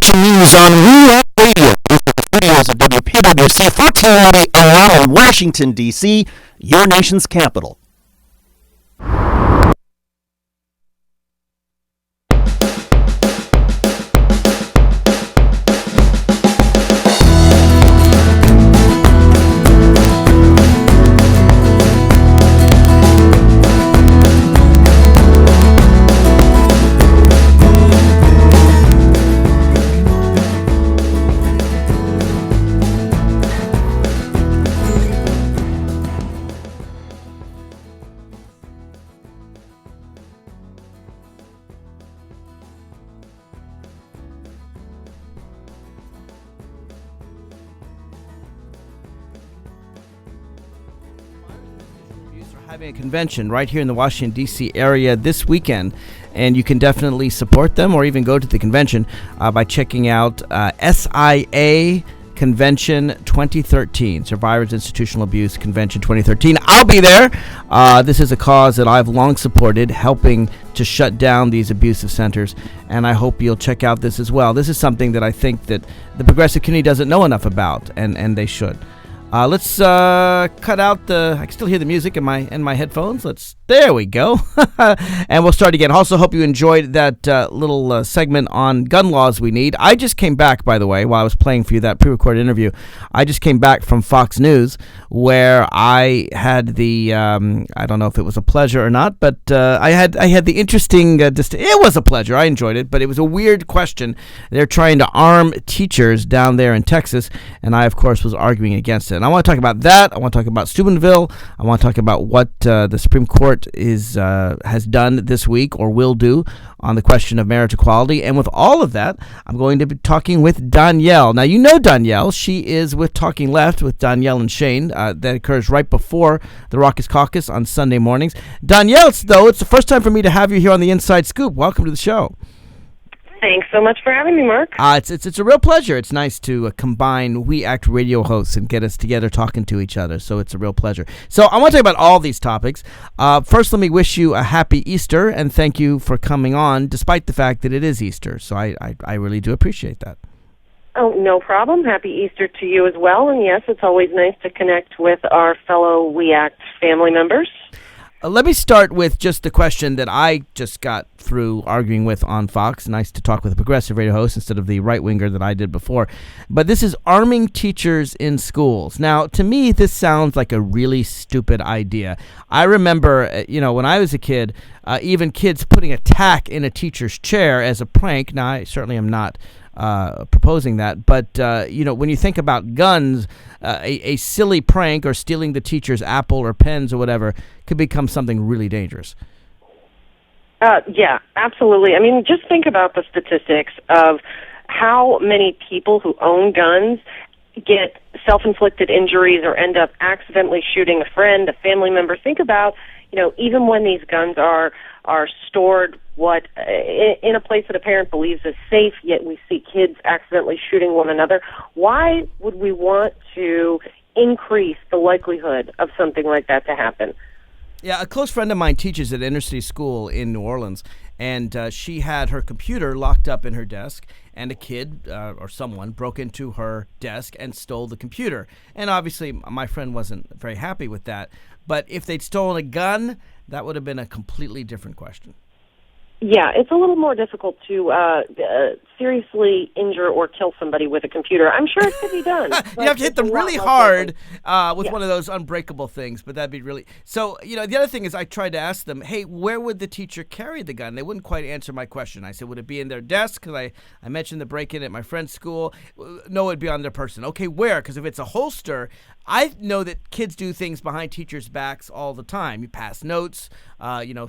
Convention news on Real Radio. The studios of WPWC 1490 Atlanta, Washington, D.C., your nation's capital. Having a convention right here in the Washington, D.C. area this weekend, and you can definitely support them or even go to the convention by checking out SIA Convention 2013, Survivors Institutional Abuse Convention 2013. I'll be there. This is a cause that I've long supported, helping to shut down these abusive centers, and I hope you'll check out this as well. This is something that I think that the progressive community doesn't know enough about, and they should. Let's cut out the. I can still hear the music in my headphones. There we go, and we'll start again. Also, hope you enjoyed that little segment on gun laws we need. I just came back, by the way, while I was playing for you that pre-recorded interview. I just came back from Fox News, where I had the. I don't know if it was a pleasure or not, but I had the interesting. It was a pleasure. I enjoyed it, but it was a weird question. They're trying to arm teachers down there in Texas, and I, of course, was arguing against it. And I want to talk about that. I want to talk about Steubenville. I want to talk about what the Supreme Court has done this week or will do on the question of marriage equality. And with all of that, I'm going to be talking with Danielle. Now, you know Danielle. She is with Talking Left with Danielle and Shane. That occurs right before the Raucous Caucus on Sunday mornings. Danielle, it's the first time for me to have you here on the Inside Scoop. Welcome to the show. Thanks so much for having me, Mark. It's a real pleasure. It's nice to combine We Act radio hosts and get us together talking to each other, so it's a real pleasure. So I want to talk about all these topics. First, let me wish you a happy Easter, and thank you for coming on, despite the fact that it is Easter. So I really do appreciate that. Oh, no problem. Happy Easter to you as well. And yes, it's always nice to connect with our fellow We Act family members. Let me start with just the question that I just got through arguing with on Fox. Nice to talk with a progressive radio host instead of the right-winger that I did before. But this is arming teachers in schools. Now, to me, this sounds like a really stupid idea. I remember, when I was a kid, even kids putting a tack in a teacher's chair as a prank. Now, I certainly am not proposing that, but when you think about guns, a silly prank or stealing the teacher's apple or pens or whatever could become something really dangerous. Yeah, absolutely. I mean, just think about the statistics of how many people who own guns get self-inflicted injuries or end up accidentally shooting a friend, a family member. Think about, even when these guns are stored in a place that a parent believes is safe, yet we see kids accidentally shooting one another. Why would we want to increase the likelihood of something like that to happen? Yeah, a close friend of mine teaches at inner city school in New Orleans, and she had her computer locked up in her desk, and a kid or someone broke into her desk and stole the computer. And obviously, my friend wasn't very happy with that. But if they'd stolen a gun, that would have been a completely different question. Yeah, it's a little more difficult to seriously injure or kill somebody with a computer. I'm sure it could be done. You have to hit them really hard with one of those unbreakable things, but that'd be really... So, the other thing is I tried to ask them, hey, where would the teacher carry the gun? They wouldn't quite answer my question. I said, would it be in their desk? Because I mentioned the break-in at my friend's school. No, it'd be on their person. Okay, where? Because if it's a holster... I know that kids do things behind teachers' backs all the time. You pass notes.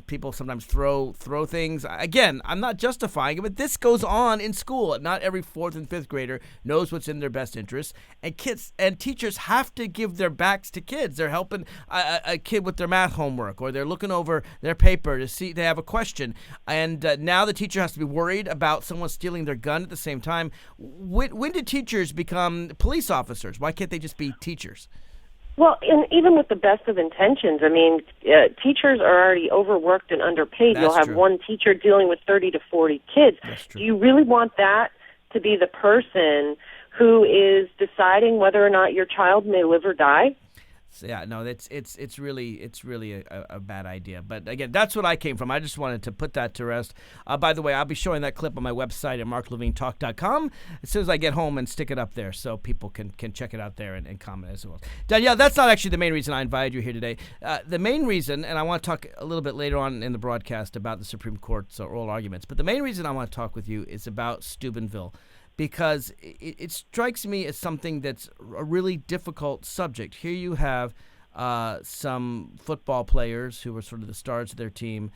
People sometimes throw things. Again, I'm not justifying it, but this goes on in school. Not every 4th and 5th grader knows what's in their best interest. And kids and teachers have to give their backs to kids. They're helping a kid with their math homework, or they're looking over their paper to see they have a question. And now the teacher has to be worried about someone stealing their gun at the same time. When did teachers become police officers? Why can't they just be teachers? Well, and even with the best of intentions, I mean, teachers are already overworked and underpaid. That's You'll have true. one teacher dealing with 30 to 40 kids. That's true. Do you really want that to be the person who is deciding whether or not your child may live or die? So, yeah, no, it's really a bad idea. But again, that's what I came from. I just wanted to put that to rest. By the way, I'll be showing that clip on my website at marklevinetalk.com as soon as I get home and stick it up there so people can check it out there and comment as well. Danielle, that's not actually the main reason I invited you here today. The main reason, and I want to talk a little bit later on in the broadcast about the Supreme Court's oral arguments, but the main reason I want to talk with you is about Steubenville, because it strikes me as something that's a really difficult subject. Here you have some football players who were sort of the stars of their team,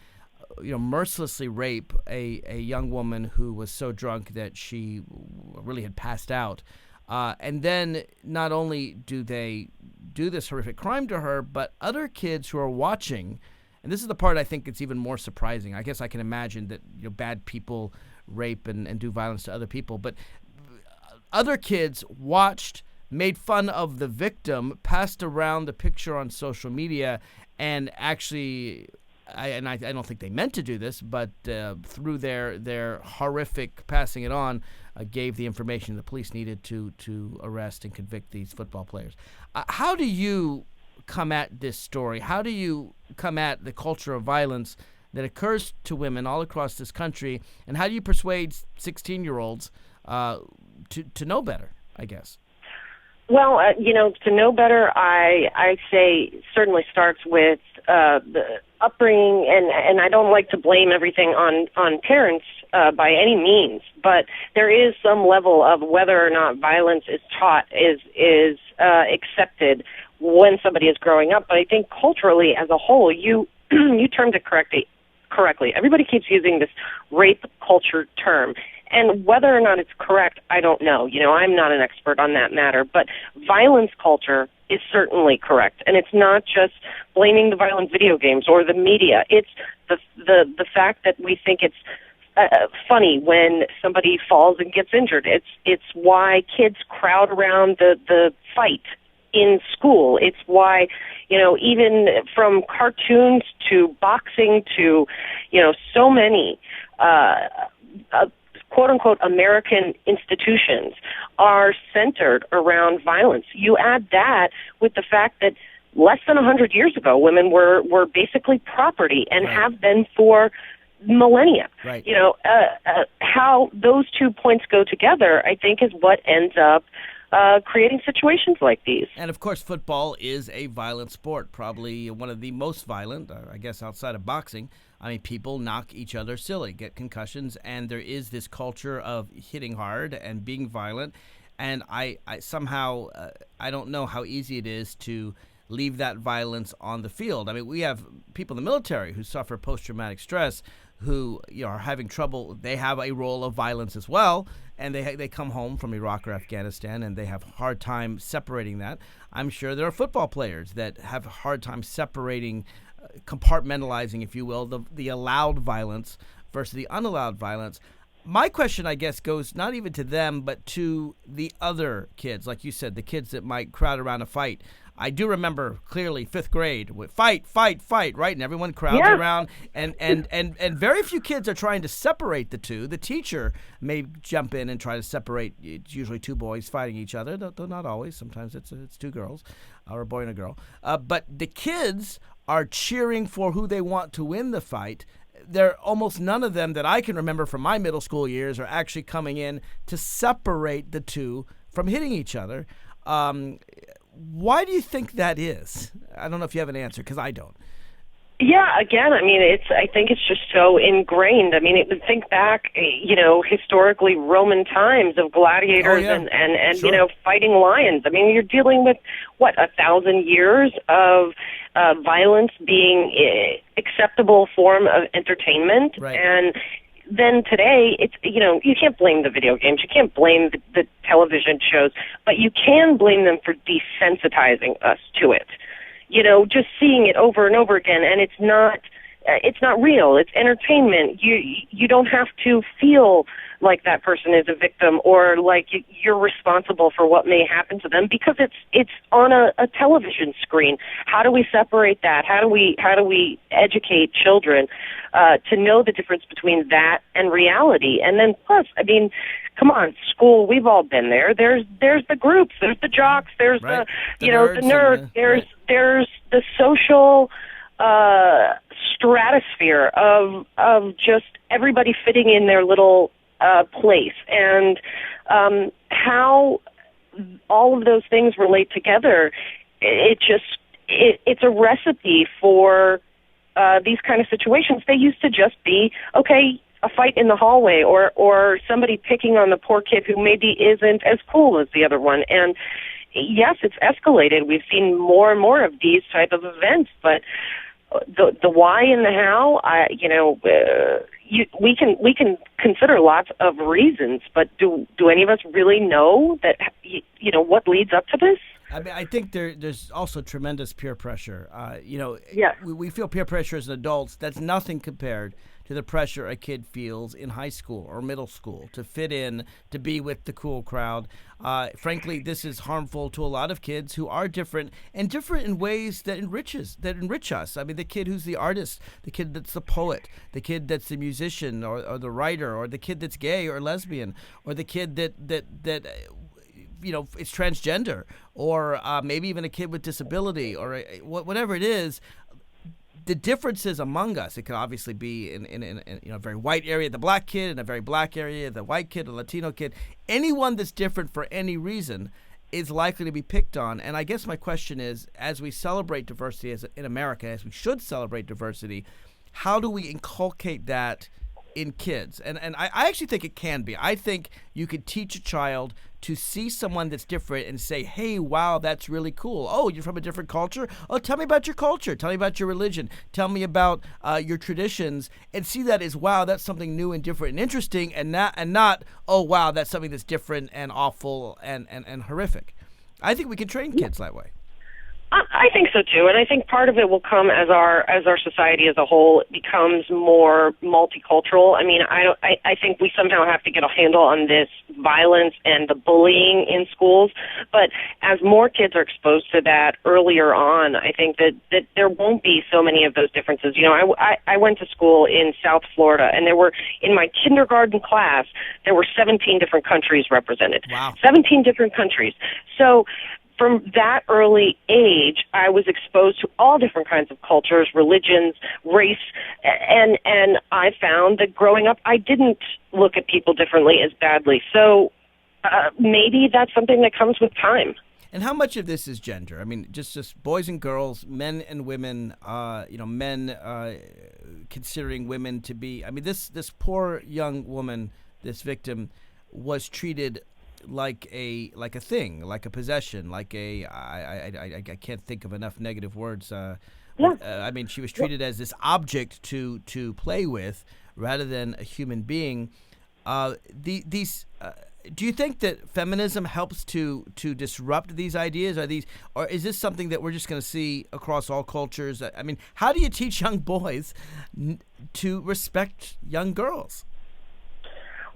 mercilessly rape a young woman who was so drunk that she really had passed out. And then not only do they do this horrific crime to her, but other kids who are watching, and this is the part I think it's even more surprising. I guess I can imagine that bad people rape and do violence to other people, but other kids watched, made fun of the victim, passed around the picture on social media, and actually, I don't think they meant to do this, but through their horrific passing it on, gave the information the police needed to arrest and convict these football players. How do you come at this story? How do you come at the culture of violence that occurs to women all across this country, and how do you persuade 16-year-olds to know better, I guess? Well, to know better, I say certainly starts with the upbringing, and I don't like to blame everything on parents by any means, but there is some level of whether or not violence is taught is accepted when somebody is growing up. But I think culturally as a whole, you termed it correctly. Everybody keeps using this rape culture term. And whether or not it's correct, I don't know. I'm not an expert on that matter. But violence culture is certainly correct. And it's not just blaming the violent video games or the media. It's the fact that we think it's funny when somebody falls and gets injured. It's why kids crowd around the fight in school. It's why, even from cartoons to boxing to, so many quote-unquote American institutions are centered around violence. You add that with the fact that less than 100 years ago, women were basically property and have been for millennia. Right. How those 2 points go together, I think, is what ends up creating situations like these. And, of course, football is a violent sport, probably one of the most violent, I guess, outside of boxing. I mean, people knock each other silly, get concussions, and there is this culture of hitting hard and being violent. And I somehow, I don't know how easy it is to leave that violence on the field. I mean, we have people in the military who suffer post-traumatic stress who are having trouble. They have a role of violence as well, and they come home from Iraq or Afghanistan, and they have a hard time separating that. I'm sure there are football players that have a hard time separating, compartmentalizing, if you will, the allowed violence versus the unallowed violence. My question, I guess, goes not even to them, but to the other kids. Like you said, the kids that might crowd around a fight. I do remember clearly 5th grade, fight, right? And everyone crowds around, and very few kids are trying to separate the two. The teacher may jump in and try to separate. It's usually 2 boys fighting each other, though not always. Sometimes it's 2 girls, or a boy and a girl. But the kids are cheering for who they want to win the fight. There are almost none of them that I can remember from my middle school years are actually coming in to separate the two from hitting each other. Why do you think that is? I don't know if you have an answer, because I don't. Yeah, again, I mean, I think it's just so ingrained. I mean, think back, historically Roman times of gladiators and sure. Fighting lions. I mean, you're dealing with, 1,000 years of violence being acceptable form of entertainment. Right. And then today, it's, you can't blame the video games, you can't blame the television shows, but you can blame them for desensitizing us to it. Just seeing it over and over again, and it's not it's not real. It's entertainment. You don't have to feel like that person is a victim or like you're responsible for what may happen to them because it's on a television screen. How do we separate that? How do we educate children to know the difference between that and reality? And then plus, I mean, come on, school, we've all been there. There's the groups, there's the jocks, there's right. the nerds, there's the social stratosphere of just everybody fitting in their little place, and how all of those things relate together. It's a recipe for these kind of situations. They used to just be, okay, a fight in the hallway or somebody picking on the poor kid who maybe isn't as cool as the other one. And yes, it's escalated. We've seen more and more of these type of events, but the why and the how, we can consider lots of reasons, but do any of us really know that what leads up to this? I mean, I think there's also tremendous peer pressure. Yeah. We feel peer pressure as adults. That's nothing compared to the pressure a kid feels in high school or middle school to fit in, to be with the cool crowd. Frankly, this is harmful to a lot of kids who are different and different in ways that enrich us. I mean, the kid who's the artist, the kid that's the poet, the kid that's the musician or the writer, or the kid that's gay or lesbian, or the kid that is transgender, or maybe even a kid with disability, or whatever it is. The differences among us, it could obviously be in a very white area, the black kid, in a very black area, the white kid, a Latino kid. Anyone that's different for any reason is likely to be picked on. And I guess my question is, as we celebrate diversity in America, as we should celebrate diversity, how do we inculcate that in kids? And I actually think it can be. I think you could teach a child to see someone that's different and say, hey, wow, that's really cool. Oh, you're from a different culture? Oh, tell me about your culture. Tell me about your religion. Tell me about your traditions. And see that as, wow, that's something new and different and interesting, and not, oh, wow, that's something that's different and awful and horrific. I think we can train kids that way. I think so too, and I think part of it will come as our society as a whole becomes more multicultural. I mean, I think we somehow have to get a handle on this violence and the bullying in schools. But as more kids are exposed to that earlier on, I think that there won't be so many of those differences. You know, I went to school in South Florida, and there were, in my kindergarten class, there were 17 different countries represented. Wow. 17 different countries. So from that early age, I was exposed to all different kinds of cultures, religions, race, and I found that growing up, I didn't look at people differently as badly. So maybe that's something that comes with time. And how much of this is gender? I mean, just boys and girls, men and women, men considering women to be, I mean, this poor young woman, this victim, was treated like a thing, like a possession, like I can't think of enough negative words. I mean, she was treated as this object to play with rather than a human being. Do you think that feminism helps to disrupt these ideas? Or is this something that we're just going to see across all cultures? I mean, how do you teach young boys to respect young girls?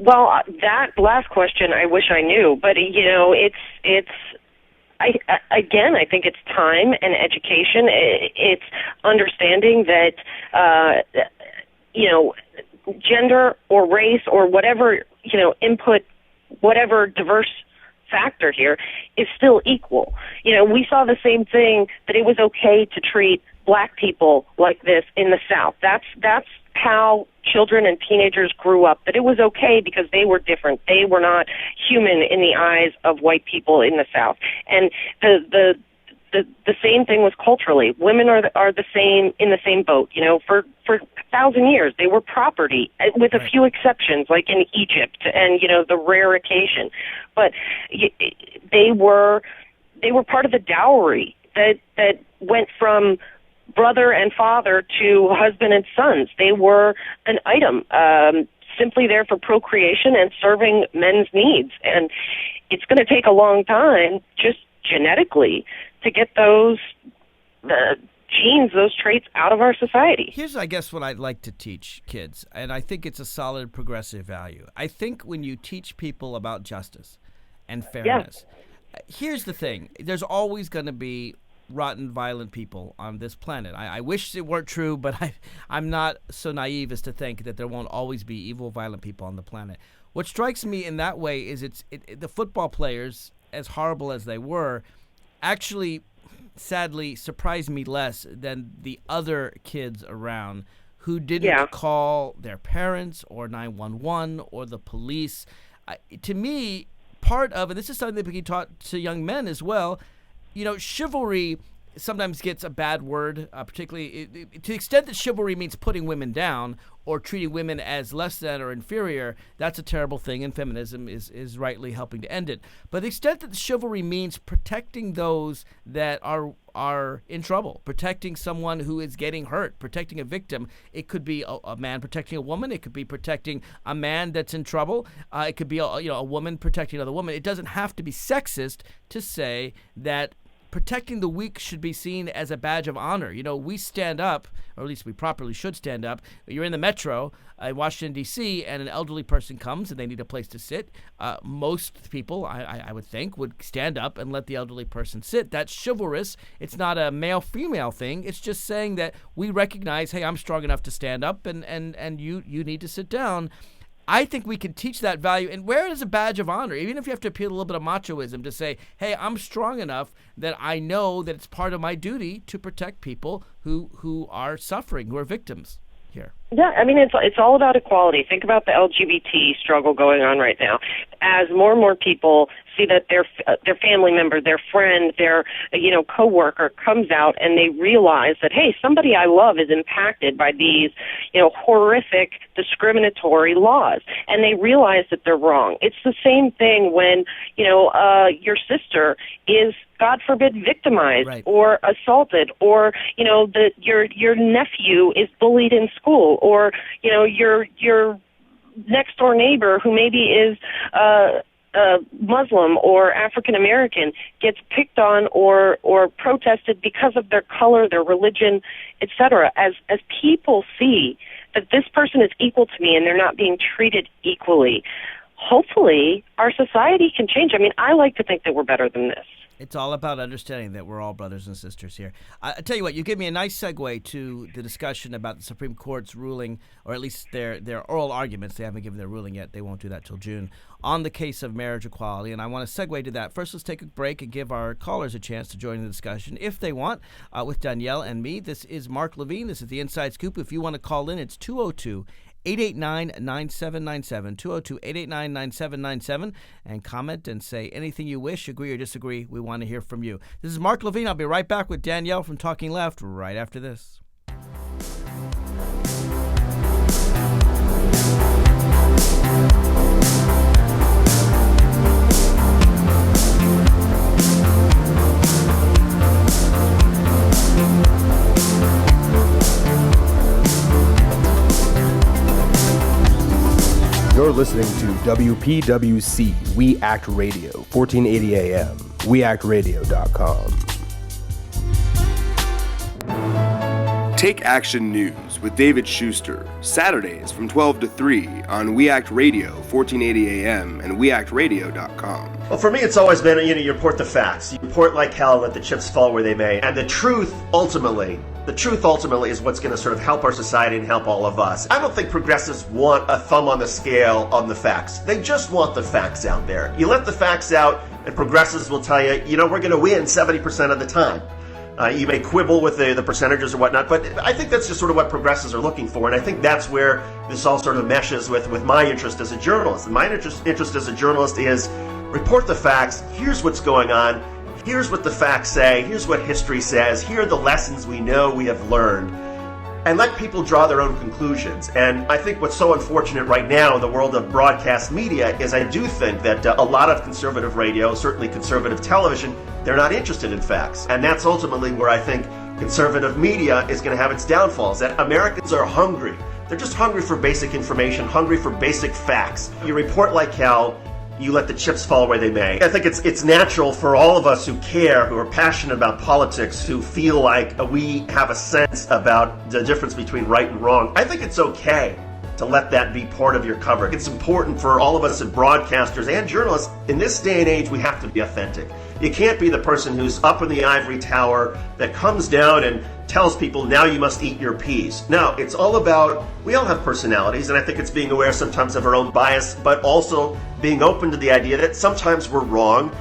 Well, that last question, I wish I knew, but I think it's time and education. It's understanding that gender or race or whatever input, whatever diverse factor here is still equal. We saw the same thing, that it was okay to treat black people like this in the South. That's how children and teenagers grew up, that it was okay because they were different. They were not human in the eyes of white people in the South. And the same thing was culturally. Women are the same, in the same boat. For 1,000 years they were property, with a few exceptions, like in Egypt and the rare occasion. But they were part of the dowry that went from brother and father to husband and sons. They were an item, simply there for procreation and serving men's needs. And it's going to take a long time, just genetically, to get those genes, those traits out of our society. Here's, I guess, what I'd like to teach kids, and I think it's a solid progressive value. I think when you teach people about justice and fairness, here's the thing. There's always going to be rotten, violent people on this planet. I wish it weren't true, but I'm not so naive as to think that there won't always be evil, violent people on the planet. What strikes me in that way is the football players, as horrible as they were, actually, sadly, surprised me less than the other kids around who didn't call their parents or 911 or the police. To me, part of, and this is something that we can taught to young men as well, chivalry sometimes gets a bad word, particularly to the extent that chivalry means putting women down or treating women as less than or inferior. That's a terrible thing, and feminism is rightly helping to end it. But the extent that chivalry means protecting those that are in trouble, protecting someone who is getting hurt, protecting a victim. It could be a man protecting a woman. It could be protecting a man that's in trouble. It could be a woman protecting another woman. It doesn't have to be sexist to say that protecting the weak should be seen as a badge of honor. We stand up, or at least we properly should stand up. You're in the metro in Washington, D.C., and an elderly person comes and they need a place to sit. Most people, I would think, would stand up and let the elderly person sit. That's chivalrous. It's not a male-female thing. It's just saying that we recognize, hey, I'm strong enough to stand up, and you need to sit down. I think we can teach that value and wear it as a badge of honor, even if you have to appeal a little bit of machoism to say, hey, I'm strong enough that I know that it's part of my duty to protect people who are suffering, who are victims here. Yeah, it's all about equality. Think about the LGBT struggle going on right now. As more and more people see that their family member, their friend, their coworker comes out and they realize that, hey, somebody I love is impacted by these horrific discriminatory laws, and they realize that they're wrong. It's the same thing when your sister is, God forbid, victimized or assaulted, or your nephew is bullied in school, or your next door neighbor who maybe is Muslim or African American gets picked on or protested because of their color, their religion, etc. As people see that this person is equal to me and they're not being treated equally, hopefully our society can change. I like to think that we're better than this. It's all about understanding that we're all brothers and sisters here. I tell you what, you give me a nice segue to the discussion about the Supreme Court's ruling, or at least their oral arguments. They haven't given their ruling yet. They won't do that till June, on the case of marriage equality. And I want to segue to that. First, let's take a break and give our callers a chance to join the discussion if they want, with Danielle and me. This is Mark Levine. This is the Inside Scoop. If you want to call in, it's 202-889-9797, 202-889-9797, and comment and say anything you wish, agree or disagree. We want to hear from you. This is Mark Levine. I'll be right back with Danielle from Talking Left right after this. You're listening to WPWC We Act Radio, 1480 AM, weactradio.com. Take Action News with David Schuster, Saturdays from 12 to 3 on We Act Radio, 1480 AM, and weactradio.com. Well, for me, it's always been, you report the facts. You report like hell, let the chips fall where they may. And the truth ultimately is what's going to sort of help our society and help all of us. I don't think progressives want a thumb on the scale on the facts. They just want the facts out there. You let the facts out, and progressives will tell you, we're going to win 70% of the time. You may quibble with the percentages or whatnot, but I think that's just sort of what progressives are looking for, and I think that's where this all sort of meshes with my interest as a journalist. And my interest as a journalist is report the facts. Here's what's going on. Here's what the facts say. Here's what history says. Here are the lessons we know we have learned. And let people draw their own conclusions. And I think what's so unfortunate right now in the world of broadcast media is I do think that a lot of conservative radio, certainly conservative television, they're not interested in facts. And that's ultimately where I think conservative media is going to have its downfalls, that Americans are hungry. They're just hungry for basic information, hungry for basic facts. You report like hell. you let the chips fall where they may. I think it's natural for all of us who care, who are passionate about politics, who feel like we have a sense about the difference between right and wrong. I think it's okay to let that be part of your coverage. It's important for all of us as broadcasters and journalists. In this day and age, we have to be authentic. You can't be the person who's up in the ivory tower that comes down and tells people, now you must eat your peas. No, it's all about, we all have personalities, and I think it's being aware sometimes of our own bias, but also being open to the idea that sometimes we're wrong,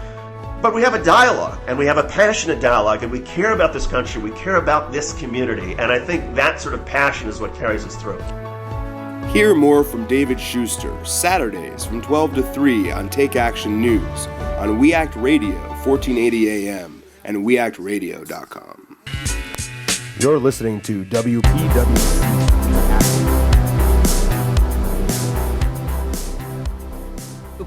but we have a dialogue, and we have a passionate dialogue, and we care about this country, we care about this community, and I think that sort of passion is what carries us through. Hear more from David Schuster Saturdays from 12 to 3 on Take Action News on We Act Radio 1480 AM and weactradio.com. You're listening to WPWC.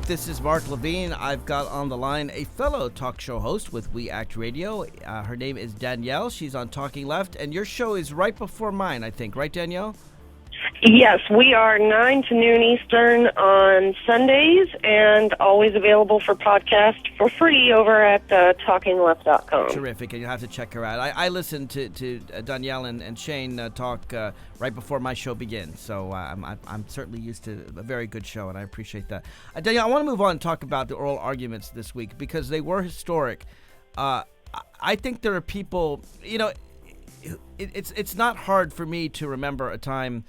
This is Mark Levine. I've got on the line a fellow talk show host with We Act Radio. Her name is Danielle. She's on Talking Left, and your show is right before mine, I think. Right, Danielle? Yes, we are 9 to noon Eastern on Sundays and always available for podcast for free over at talkingleft.com. Terrific, and you'll have to check her out. I listen to Danielle and Shane talk right before my show begins, so I'm certainly used to a very good show, and I appreciate that. Danielle, I want to move on and talk about the oral arguments this week because they were historic. I think there are people, it's not hard for me to remember a time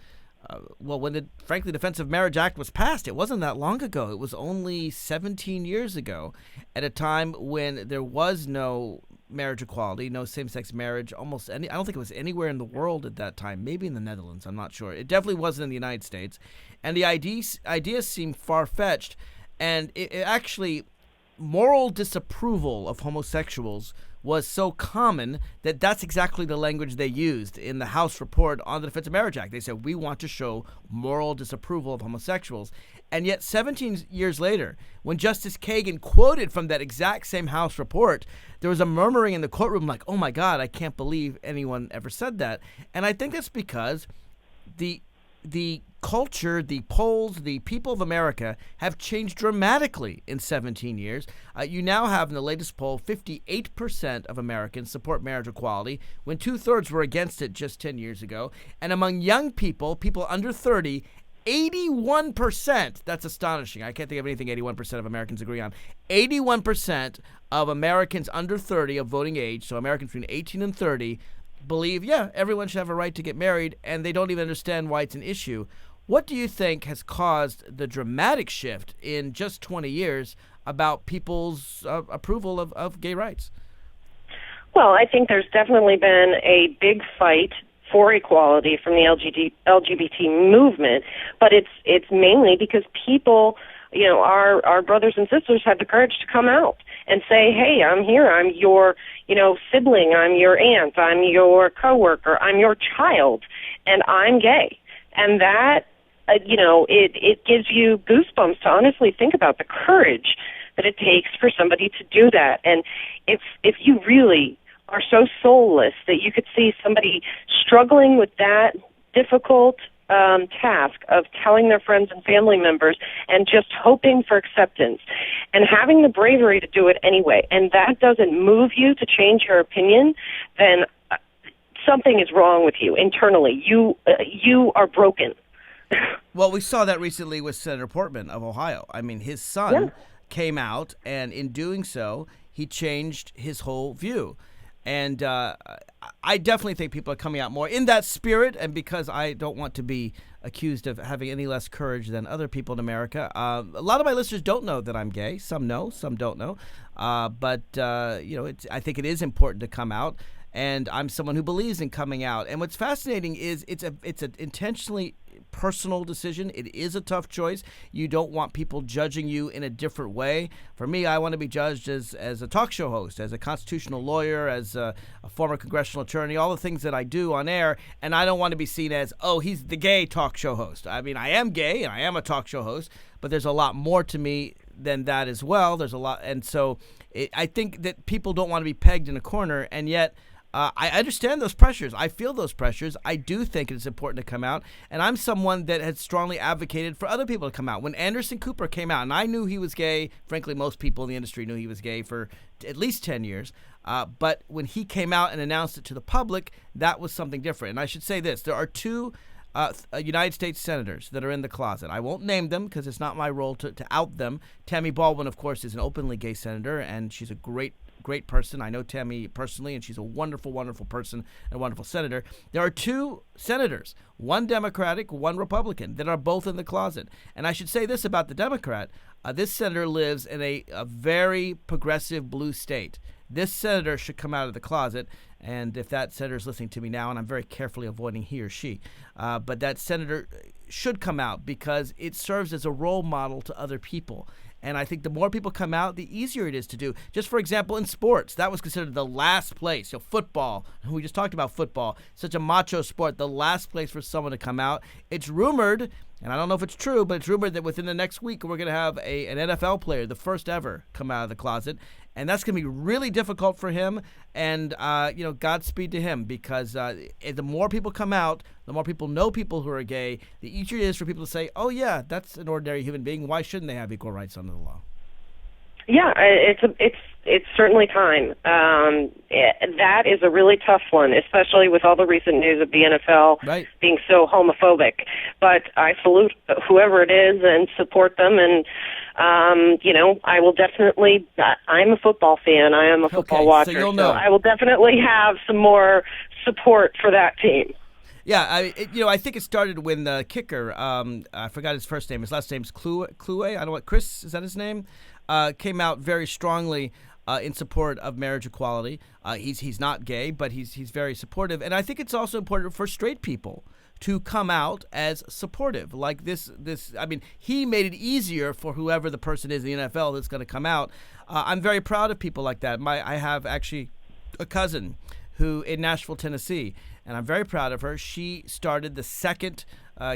when the Defense of Marriage Act was passed. It wasn't that long ago. It was only 17 years ago, at a time when there was no marriage equality, no same-sex marriage, I don't think it was anywhere in the world at that time, maybe in the Netherlands, I'm not sure. It definitely wasn't in the United States. And the ideas seemed far-fetched, and it actually, moral disapproval of homosexuals was so common that that's exactly the language they used in the House report on the Defense of Marriage Act. They said, we want to show moral disapproval of homosexuals. And yet 17 years later, when Justice Kagan quoted from that exact same House report, there was a murmuring in the courtroom like, oh my God, I can't believe anyone ever said that. And I think that's because the culture, the polls, the people of America have changed dramatically in 17 years. You now have, in the latest poll, 58% of Americans support marriage equality, when 2/3 were against it just 10 years ago. And among young people under 30, 81%, that's astonishing. I can't think of anything 81% of Americans agree on. 81% of Americans under 30 of voting age, so Americans between 18 and 30, believe, everyone should have a right to get married, and they don't even understand why it's an issue. What do you think has caused the dramatic shift in just 20 years about people's approval of gay rights? Well, I think there's definitely been a big fight for equality from the LGBT movement, but it's mainly because people, our brothers and sisters had the courage to come out and say, hey, I'm here, I'm your, sibling, I'm your aunt, I'm your coworker, I'm your child, and I'm gay. And that, it gives you goosebumps to honestly think about the courage that it takes for somebody to do that. And if you really are so soulless that you could see somebody struggling with that difficult task of telling their friends and family members and just hoping for acceptance and having the bravery to do it anyway, and that doesn't move you to change your opinion, then something is wrong with you internally. You are broken. Well, we saw that recently with Senator Portman of Ohio. I mean, his son came out, and in doing so, he changed his whole view. And I definitely think people are coming out more in that spirit, and because I don't want to be accused of having any less courage than other people in America. A lot of my listeners don't know that I'm gay. Some know, some don't know. But I think it is important to come out, and I'm someone who believes in coming out. And what's fascinating is it's an intentionally personal decision. It is a tough choice. You don't want people judging you in a different way. For me, I want to be judged as a talk show host, as a constitutional lawyer, as a former congressional attorney, all the things that I do on air, and I don't want to be seen as, oh, he's the gay talk show host. I mean, I am gay and I am a talk show host, but there's a lot more to me than that as well. There's a lot, and so I think that people don't want to be pegged in a corner, and yet I understand those pressures. I feel those pressures. I do think it's important to come out. And I'm someone that has strongly advocated for other people to come out. When Anderson Cooper came out, and I knew he was gay, frankly, most people in the industry knew he was gay for at least 10 years. But when he came out and announced it to the public, that was something different. And I should say this. There are two United States senators that are in the closet. I won't name them because it's not my role to out them. Tammy Baldwin, of course, is an openly gay senator, and she's a great person. I know Tammy personally, and she's a wonderful, wonderful person and a wonderful senator. There are two senators, one Democratic, one Republican, that are both in the closet. And I should say this about the Democrat. This senator lives in a very progressive blue state. This senator should come out of the closet. And if that senator is listening to me now, and I'm very carefully avoiding he or she, but that senator should come out because it serves as a role model to other people. And I think the more people come out, the easier it is to do. Just for example, in sports, that was considered the last place. Football, we just talked about football, such a macho sport, the last place for someone to come out. It's rumored, and I don't know if it's true, but it's rumored that within the next week we're going to have an NFL player, the first ever, come out of the closet. And that's going to be really difficult for him. And, Godspeed to him, because the more people come out, the more people know people who are gay, the easier it is for people to say, oh, yeah, that's an ordinary human being. Why shouldn't they have equal rights under the law? Yeah, it's certainly time. That is a really tough one, especially with all the recent news of the NFL being so homophobic. But I salute whoever it is and support them. And, I will definitely, I'm a football fan. I am a football watcher. So you'll know. So I will definitely have some more support for that team. Yeah, I think it started when the kicker, I forgot his first name. His last name's Clue. I don't know what, Chris, is that his name? Came out very strongly in support of marriage equality. He's not gay, but he's very supportive. And I think it's also important for straight people to come out as supportive. Like this, he made it easier for whoever the person is in the NFL that's going to come out. I'm very proud of people like that. I have actually a cousin who in Nashville, Tennessee, and I'm very proud of her. She started the second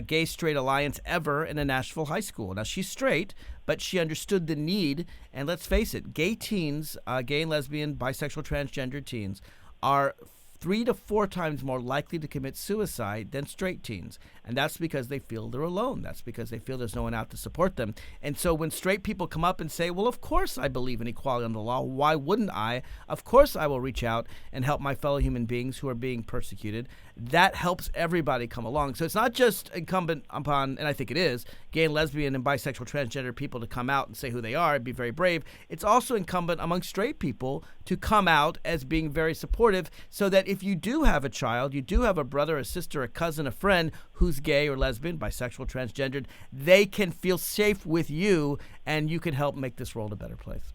gay-straight alliance ever in a Nashville high school. Now, she's straight, but she understood the need. And let's face it, gay teens, gay and lesbian, bisexual, transgender teens, are 3 to 4 times more likely to commit suicide than straight teens. And that's because they feel they're alone. That's because they feel there's no one out to support them. And so when straight people come up and say, well, of course I believe in equality under the law, why wouldn't I? Of course I will reach out and help my fellow human beings who are being persecuted. That helps everybody come along. So it's not just incumbent upon, and I think it is, gay and lesbian and bisexual transgender people to come out and say who they are and be very brave. It's also incumbent among straight people to come out as being very supportive, so that if you do have a child, you do have a brother, a sister, a cousin, a friend who's gay or lesbian, bisexual, transgendered, they can feel safe with you, and you can help make this world a better place.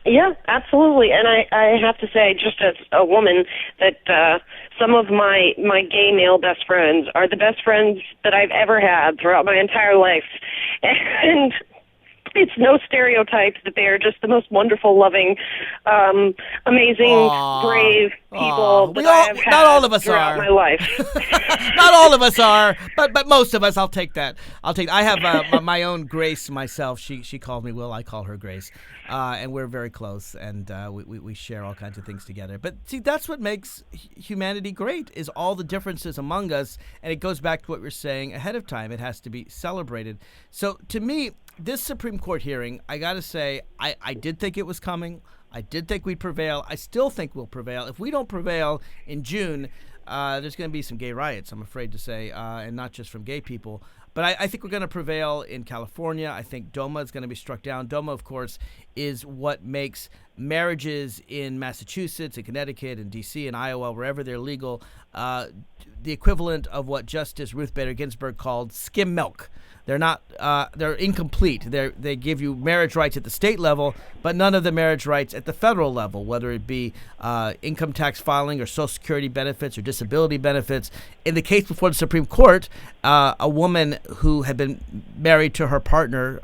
Yeah, absolutely. And I have to say, just as a woman, that some of my gay male best friends are the best friends that I've ever had throughout my entire life. And it's no stereotype that they are just the most wonderful, loving, amazing, brave people that I have had not all of us throughout are. my life. Not all of us are, but most of us. I'll take that. I have my own Grace myself. She calls me Will. I call her Grace, and we're very close, and we share all kinds of things together. But see, that's what makes humanity great, is all the differences among us, and it goes back to what we were saying ahead of time. It has to be celebrated. So to me, this Supreme Court hearing, I got to say, I did think it was coming. I did think we'd prevail. I still think we'll prevail. If we don't prevail in June, there's going to be some gay riots, I'm afraid to say, and not just from gay people. But I think we're going to prevail in California. I think DOMA is going to be struck down. DOMA, of course, is what makes marriages in Massachusetts, in Connecticut, in D.C., in Iowa, wherever they're legal, the equivalent of what Justice Ruth Bader Ginsburg called skim milk. They're not. They're incomplete. They give you marriage rights at the state level, but none of the marriage rights at the federal level, whether it be income tax filing or Social Security benefits or disability benefits. In the case before the Supreme Court, a woman who had been married to her partner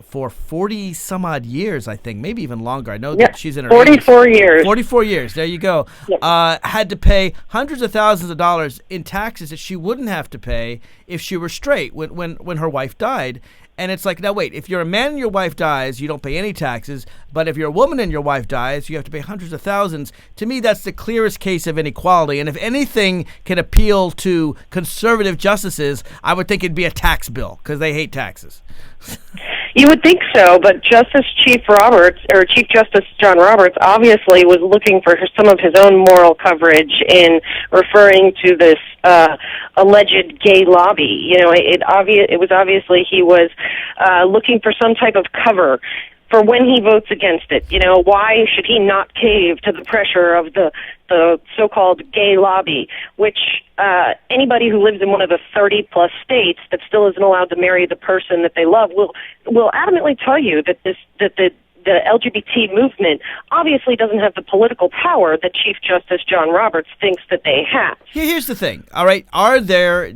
for 40 some odd years, I think, maybe even longer. I know that she's in her 44 80s. years. 44 years. There you go. Yep. Had to pay hundreds of thousands of dollars in taxes that she wouldn't have to pay if she were straight when her wife died. And it's like, now wait, if you're a man and your wife dies, you don't pay any taxes. But if you're a woman and your wife dies, you have to pay hundreds of thousands. To me, that's the clearest case of inequality. And if anything can appeal to conservative justices, I would think it'd be a tax bill because they hate taxes. You would think so, but Chief Justice John Roberts obviously was looking for some of his own moral coverage in referring to this alleged gay lobby. It was obviously he was looking for some type of cover for when he votes against it. Why should he not cave to the pressure of the so-called gay lobby, which anybody who lives in one of the 30-plus states that still isn't allowed to marry the person that they love will adamantly tell you that the LGBT movement obviously doesn't have the political power that Chief Justice John Roberts thinks that they have. Here's the thing, all right? Are there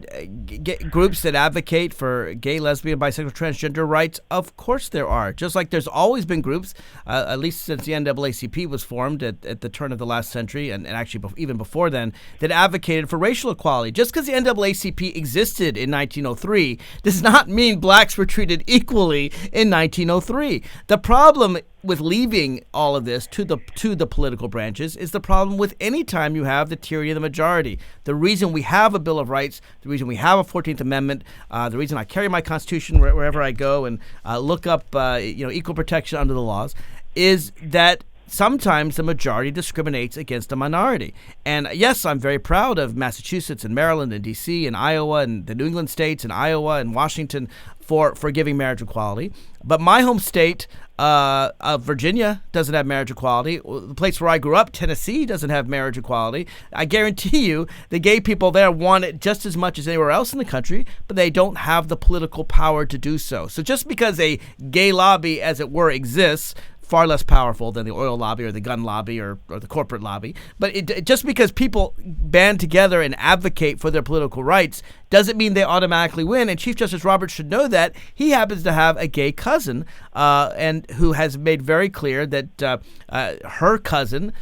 groups that advocate for gay, lesbian, bisexual, transgender rights? Of course there are. Just like there's always been groups, at least since the NAACP was formed at the turn of the last century, and actually even before then, that advocated for racial equality. Just because the NAACP existed in 1903 does not mean blacks were treated equally in 1903. The problem with leaving all of this to the political branches is the problem with any time you have the tyranny of the majority. The reason we have a Bill of Rights, the reason we have a 14th Amendment, the reason I carry my Constitution wherever I go and look up equal protection under the laws is that sometimes the majority discriminates against a minority. And yes, I'm very proud of Massachusetts and Maryland and D.C. and Iowa and the New England states and Iowa and Washington for giving marriage equality. But my home state of Virginia doesn't have marriage equality. The place where I grew up, Tennessee, doesn't have marriage equality. I guarantee you the gay people there want it just as much as anywhere else in the country, but they don't have the political power to do so. So just because a gay lobby, as it were, exists, far less powerful than the oil lobby or the gun lobby or the corporate lobby. But just because people band together and advocate for their political rights doesn't mean they automatically win. And Chief Justice Roberts should know that. He happens to have a gay cousin and who has made very clear that her cousin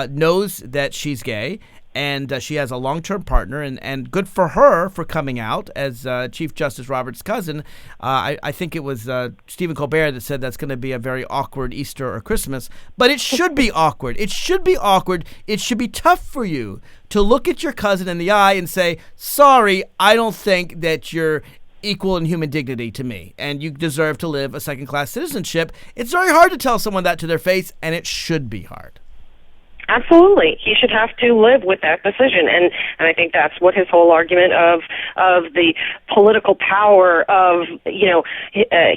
knows that she's gay. And she has a long-term partner, and good for her for coming out as Chief Justice Roberts' cousin. I think it was Stephen Colbert that said that's going to be a very awkward Easter or Christmas. But it should be awkward. It should be awkward. It should be tough for you to look at your cousin in the eye and say, sorry, I don't think that you're equal in human dignity to me, and you deserve to live a second-class citizenship. It's very hard to tell someone that to their face, and it should be hard. Absolutely. He should have to live with that decision. And I think that's what his whole argument of the political power of, he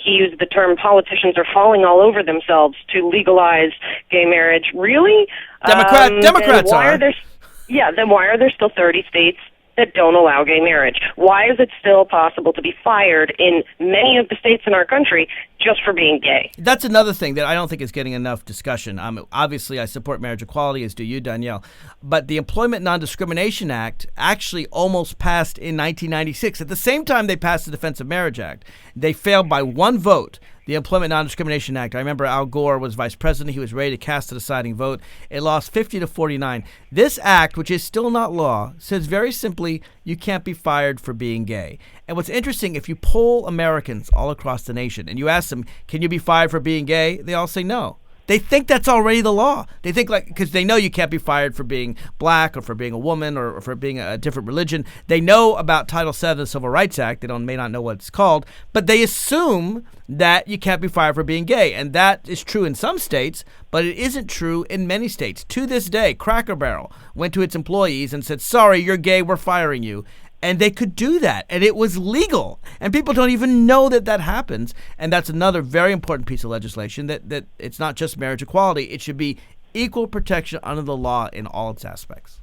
used the term politicians are falling all over themselves to legalize gay marriage. Really? Democrats are. Then why are there still 30 states that don't allow gay marriage? Why is it still possible to be fired in many of the states in our country just for being gay? That's another thing that I don't think is getting enough discussion. Obviously, I support marriage equality, as do you, Danielle. But the Employment Non-Discrimination Act actually almost passed in 1996. At the same time they passed the Defense of Marriage Act, they failed by one vote. The Employment Non-Discrimination Act. I remember Al Gore was vice president. He was ready to cast the deciding vote. It lost 50-49. This act, which is still not law, says very simply, you can't be fired for being gay. And what's interesting, if you poll Americans all across the nation and you ask them, can you be fired for being gay? They all say no. They think that's already the law. They think because they know you can't be fired for being black or for being a woman or for being a different religion. They know about Title VII of the Civil Rights Act. They may not know what it's called, but they assume that you can't be fired for being gay. And that is true in some states, but it isn't true in many states. To this day, Cracker Barrel went to its employees and said, sorry, you're gay, we're firing you. And they could do that, and it was legal. And people don't even know that happens. And that's another very important piece of legislation, that it's not just marriage equality. It should be equal protection under the law in all its aspects.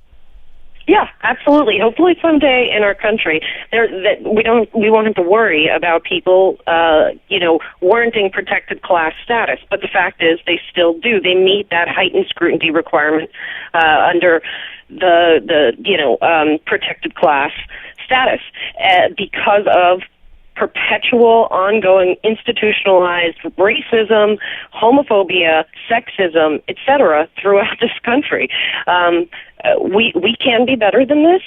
Yeah, absolutely. Hopefully someday in our country we won't have to worry about people warranting protected class status. But the fact is they still do. They meet that heightened scrutiny requirement under the protected class status because of perpetual, ongoing, institutionalized racism, homophobia, sexism, etc. throughout this country. We can be better than this,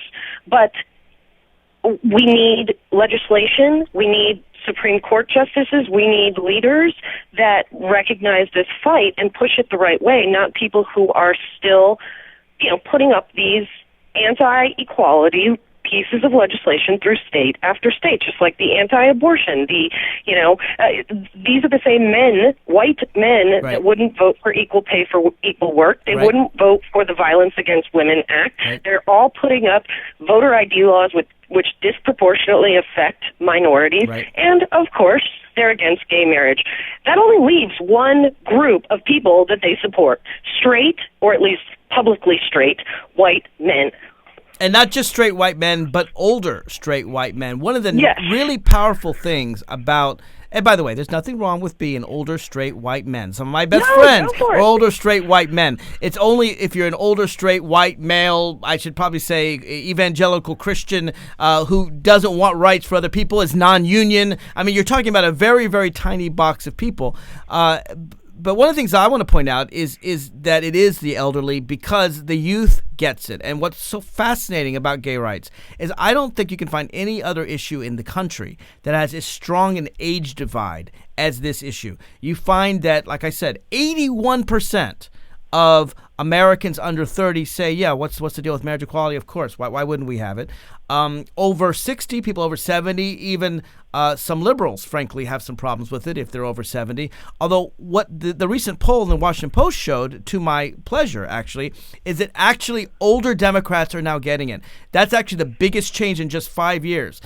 but we need legislation. We need Supreme Court justices. We need leaders that recognize this fight and push it the right way, not people who are still, putting up these anti-equality pieces of legislation through state after state, just like the anti-abortion. These are the same men, white men, right, that wouldn't vote for equal pay for equal work. They right, wouldn't vote for the Violence Against Women Act. right. They're all putting up voter ID laws which disproportionately affect minorities. Right. And, of course, they're against gay marriage. That only leaves one group of people that they support: straight, or at least publicly straight, white men. And not just straight white men, but older straight white men. One of the Yes. really powerful things about, and by the way, there's nothing wrong with being older straight white men. Some of my best friends go for are it. older straight white men. It's only if you're an older straight white male, I should probably say evangelical Christian, who doesn't want rights for other people, is non-union. I mean, you're talking about a very, very tiny box of people. But one of the things I want to point out is that it is the elderly, because the youth gets it. And what's so fascinating about gay rights is I don't think you can find any other issue in the country that has as strong an age divide as this issue. You find that, like I said, 81% of Americans under 30 say, yeah, what's the deal with marriage equality? Of course. Why wouldn't we have it? Over 60, people over 70, even some liberals, frankly, have some problems with it if they're over 70. Although what the recent poll in the Washington Post showed, to my pleasure, actually, is that actually older Democrats are now getting it. That's actually the biggest change in just 5 years.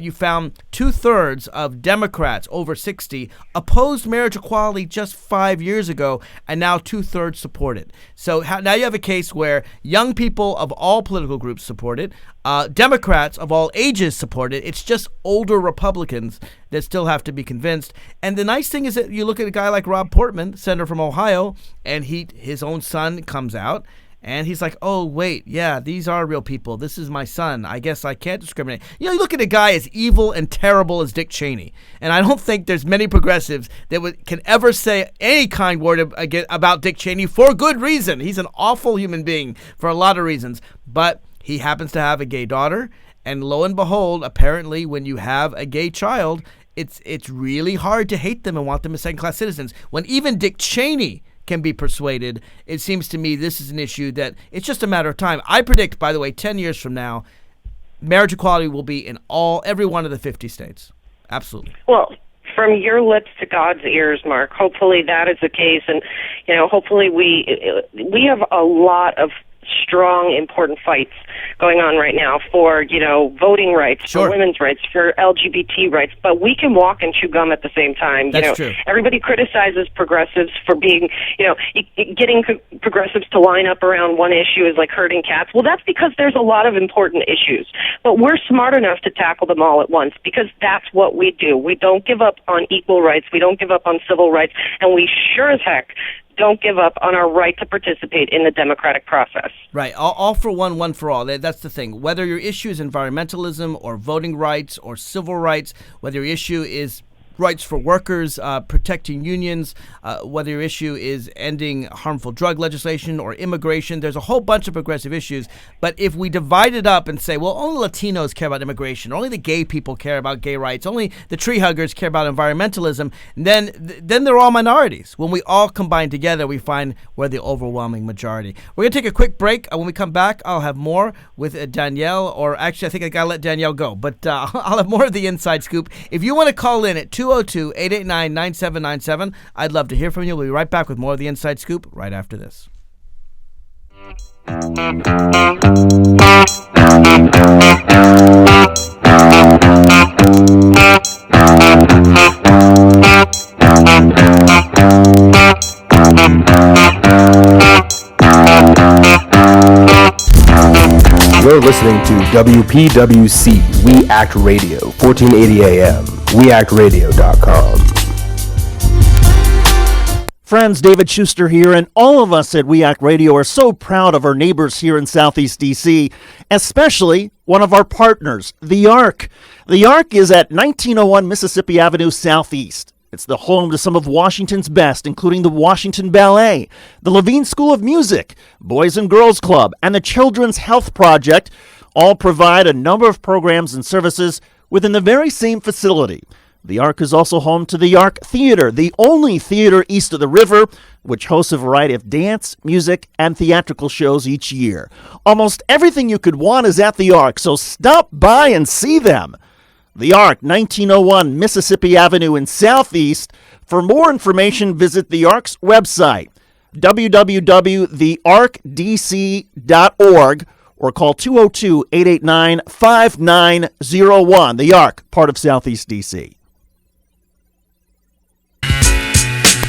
You found 2/3 of Democrats over 60 opposed marriage equality just 5 years ago, and now 2/3 support it. So now you have a case where young people of all political groups support it. Democrats of all ages support it. It's just older Republicans that still have to be convinced. And the nice thing is that you look at a guy like Rob Portman, senator from Ohio, and his own son comes out, and he's like, oh, wait, yeah, these are real people. This is my son. I guess I can't discriminate. You look at a guy as evil and terrible as Dick Cheney, and I don't think there's many progressives that can ever say any kind word about Dick Cheney for good reason. He's an awful human being for a lot of reasons, but he happens to have a gay daughter, and lo and behold, apparently when you have a gay child, it's really hard to hate them and want them as second-class citizens. When even Dick Cheney can be persuaded, it seems to me this is an issue that it's just a matter of time. I predict, by the way, 10 years from now, marriage equality will be in every one of the 50 states. Absolutely. Well, from your lips to God's ears, Mark, hopefully that is the case. And, hopefully we have a lot of strong, important fights going on right now for, voting rights, Sure, for women's rights, for LGBT rights, but we can walk and chew gum at the same time. That's true. Everybody criticizes progressives for being, getting progressives to line up around one issue is like herding cats. Well, that's because there's a lot of important issues, but we're smart enough to tackle them all at once, because that's what we do. We don't give up on equal rights. We don't give up on civil rights, and we sure as heck don't give up on our right to participate in the democratic process. Right. All for one, one for all. That's the thing. Whether your issue is environmentalism or voting rights or civil rights, whether your issue is rights for workers, protecting unions, whether your issue is ending harmful drug legislation or immigration. There's a whole bunch of progressive issues. But if we divide it up and say, well, only Latinos care about immigration, only the gay people care about gay rights, only the tree huggers care about environmentalism, then they're all minorities. When we all combine together, we find we're the overwhelming majority. We're going to take a quick break. When we come back, I'll have more with Danielle, or actually, I think I got to let Danielle go, but I'll have more of the Inside Scoop. If you want to call in at 202-889-9797. I'd love to hear from you. We'll be right back with more of the Inside Scoop right after this. You're listening to WPWC We Act Radio, 1480 AM. WeActRadio.com. Friends, David Schuster here, and all of us at We Act Radio are so proud of our neighbors here in Southeast D.C., especially one of our partners, the Ark. The Ark is at 1901 Mississippi Avenue Southeast. It's the home to some of Washington's best, including the Washington Ballet, the Levine School of Music, Boys and Girls Club, and the Children's Health Project. All provide a number of programs and services within the very same facility. The Ark is also home to the Ark Theater, the only theater east of the river, which hosts a variety of dance, music, and theatrical shows each year. Almost everything you could want is at the Ark, so stop by and see them. The Ark, 1901 Mississippi Avenue in Southeast. For more information, visit the Ark's website, www.thearkdc.org, or call 202-889-5901. The Ark, part of Southeast DC.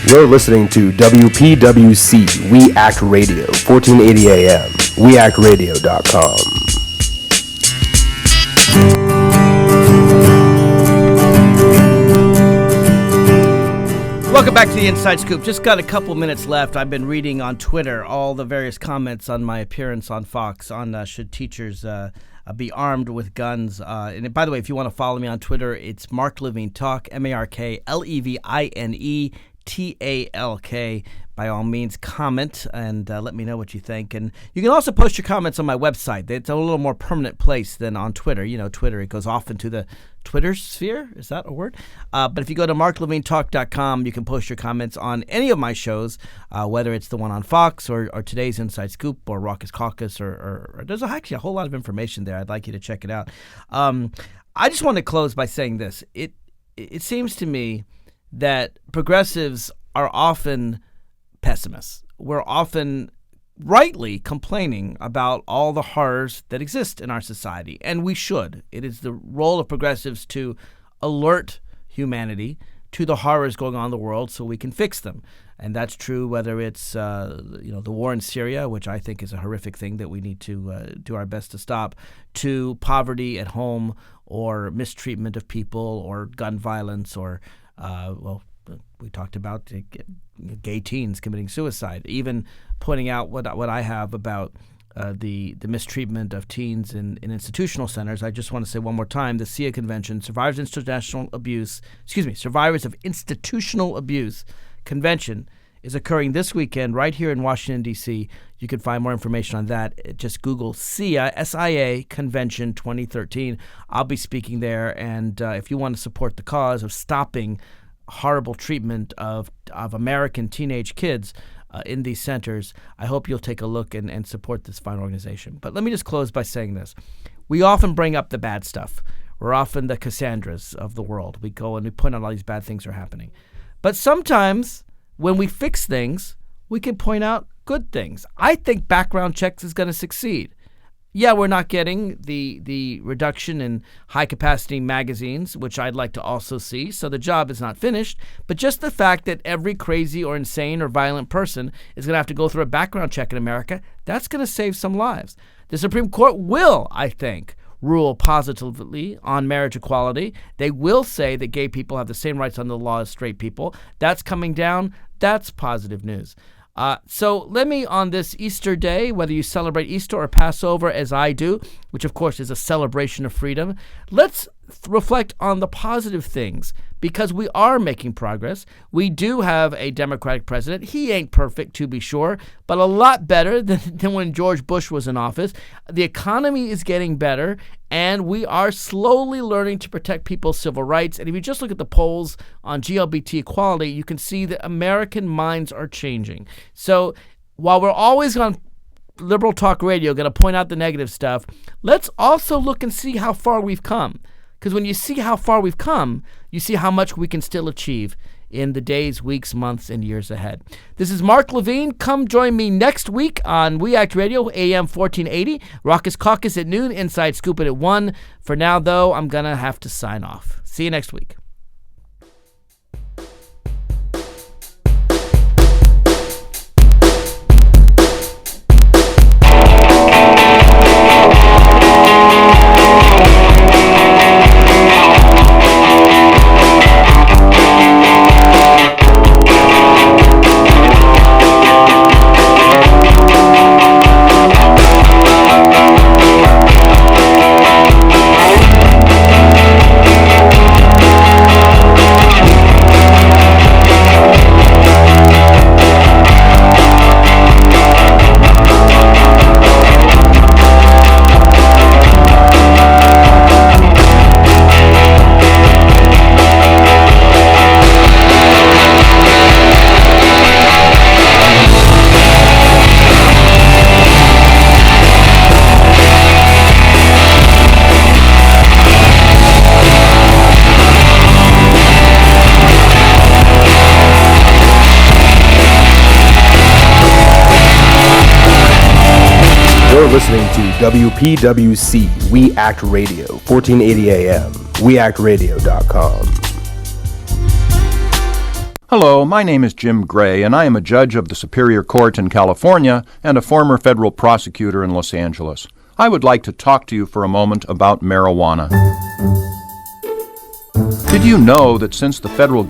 You're listening to WPWC We Act Radio, 1480 AM, weactradio.com. Welcome back to the Inside Scoop. Just got a couple minutes left. I've been reading on Twitter all the various comments on my appearance on Fox on should teachers be armed with guns. And by the way, if you want to follow me on Twitter, it's Mark Levine Talk, MarkLevine TALK. By all means, comment and let me know what you think. And you can also post your comments on my website. It's a little more permanent place than on Twitter. You know, Twitter, it goes off into the Twitter sphere. Is that a word? But if you go to marklevinetalk.com, you can post your comments on any of my shows, whether it's the one on Fox or today's Inside Scoop or Raucous Caucus or there's actually a whole lot of information there. I'd like you to check it out. I just want to close by saying this. It seems to me that progressives are often pessimists. We're often rightly complaining about all the horrors that exist in our society, and we should. It is the role of progressives to alert humanity to the horrors going on in the world so we can fix them. And that's true whether it's the war in Syria, which I think is a horrific thing that we need to do our best to stop, to poverty at home or mistreatment of people or gun violence or we talked about gay teens committing suicide, even pointing out what I have about the mistreatment of teens in institutional centers. I just want to say one more time, the SIA Convention, Survivors of Institutional Abuse Convention, is occurring this weekend right here in Washington, D.C. You can find more information on that. Just Google SIA, S-I-A, Convention 2013. I'll be speaking there, and if you want to support the cause of stopping horrible treatment of American teenage kids in these centers, I hope you'll take a look and support this fine organization. But let me just close by saying this. We often bring up the bad stuff. We're often the Cassandras of the world. We go and we point out all these bad things are happening. But sometimes when we fix things, we can point out good things. I think background checks is going to succeed. Yeah, we're not getting the reduction in high-capacity magazines, which I'd like to also see, so the job is not finished. But just the fact that every crazy or insane or violent person is going to have to go through a background check in America, that's going to save some lives. The Supreme Court will, I think, rule positively on marriage equality. They will say that gay people have the same rights under the law as straight people. That's coming down. That's positive news. So let me, on this Easter day, whether you celebrate Easter or Passover as I do, which of course is a celebration of freedom, let's reflect on the positive things, because we are making progress. We do have a Democratic president. He ain't perfect, to be sure, but a lot better than when George Bush was in office. The economy is getting better, and we are slowly learning to protect people's civil rights. And if you just look at the polls on LGBT equality, you can see that American minds are changing. So while we're always on liberal talk radio going to point out the negative stuff, let's also look and see how far we've come. Because when you see how far we've come, you see how much we can still achieve in the days, weeks, months, and years ahead. This is Mark Levine. Come join me next week on We Act Radio, AM 1480. Raucous Caucus at noon, Inside Scoop at 1. For now, though, I'm going to have to sign off. See you next week. listening to WPWC We Act Radio, 1480 AM, weactradio.com. Hello, my name is Jim Gray, and I am a judge of the Superior Court in California and a former federal prosecutor in Los Angeles. I would like to talk to you for a moment about marijuana. Did you know that since the federal